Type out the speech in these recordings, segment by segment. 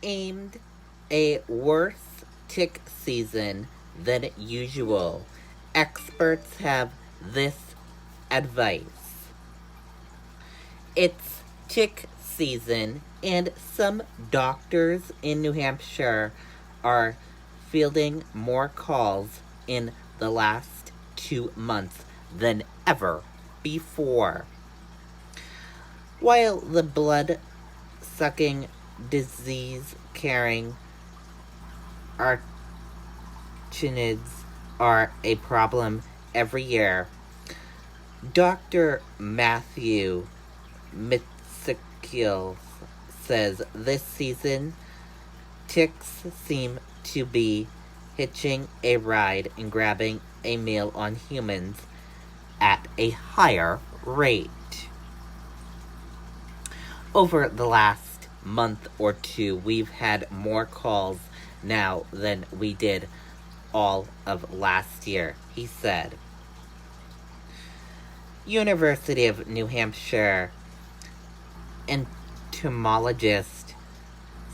aimed a worse tick season than usual. Experts have this advice. It's tick season, and some doctors in New Hampshire are fielding more calls in the last 2 months than ever before. While the blood-sucking, disease-carrying arachnids are a problem every year, Dr. Matthew Mitskill says this season ticks seem to be hitching a ride and grabbing a meal on humans at a higher rate. Over the last month or two, we've had more calls now than we did all of last year, he said. University of New Hampshire entomologist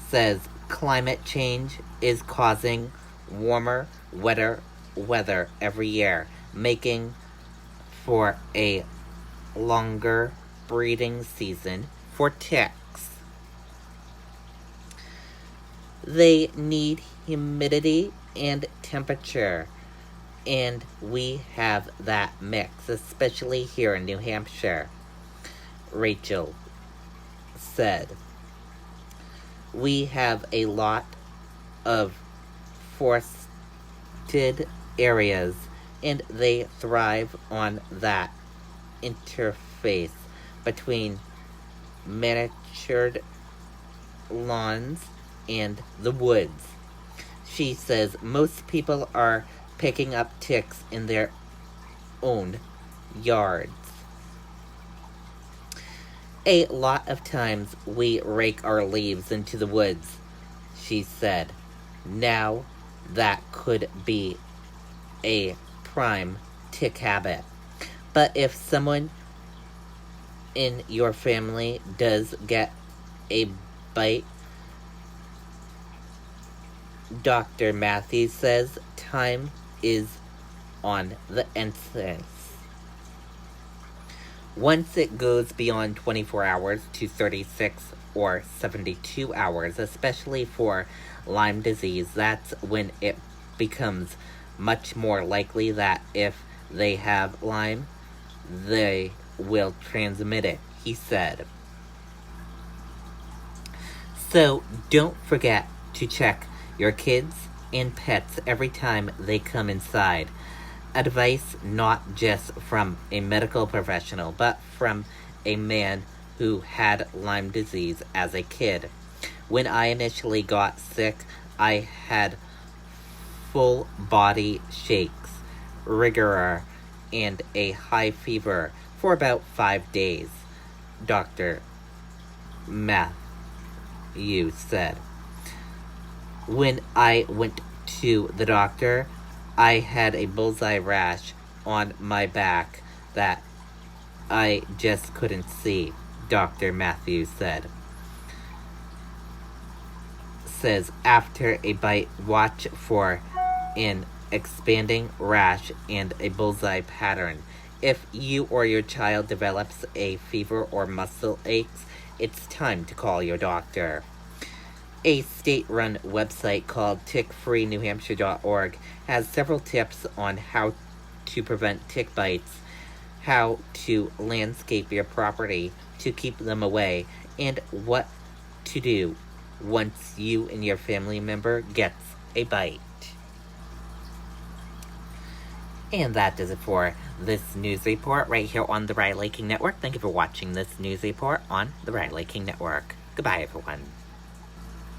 says climate change is causing warmer, wetter weather every year, making for a longer breeding season for ticks. They need humidity and temperature, and we have that mix, especially here in New Hampshire, Rachel said. We have a lot of forested areas, and they thrive on that interface between manicured lawns and the woods. She says most people are picking up ticks in their own yards. A lot of times we rake our leaves into the woods, she said. Now that could be a prime tick habit. But if someone in your family does get a bite, Dr. Matthews says time is on the essence. Once it goes beyond 24 hours to 36 or 72 hours, especially for Lyme disease, that's when it becomes much more likely that if they have Lyme, they will transmit it, he said. So don't forget to check your kids and pets every time they come inside. Advice not just from a medical professional, but from a man who had Lyme disease as a kid. When I initially got sick, I had full body shakes, rigor, and a high fever for about 5 days, Dr. Matthew said. When I went to the doctor, I had a bullseye rash on my back that I just couldn't see, Dr. Matthews said. Says after a bite, watch for an expanding rash and a bullseye pattern. If you or your child develops a fever or muscle aches, it's time to call your doctor. A state-run website called tickfreenewhampshire.org has several tips on how to prevent tick bites, how to landscape your property to keep them away, and what to do once you and your family member gets a bite. And that does it for this news report right here on the Riley King Network. Thank you for watching this news report on the Riley King Network. Goodbye, everyone.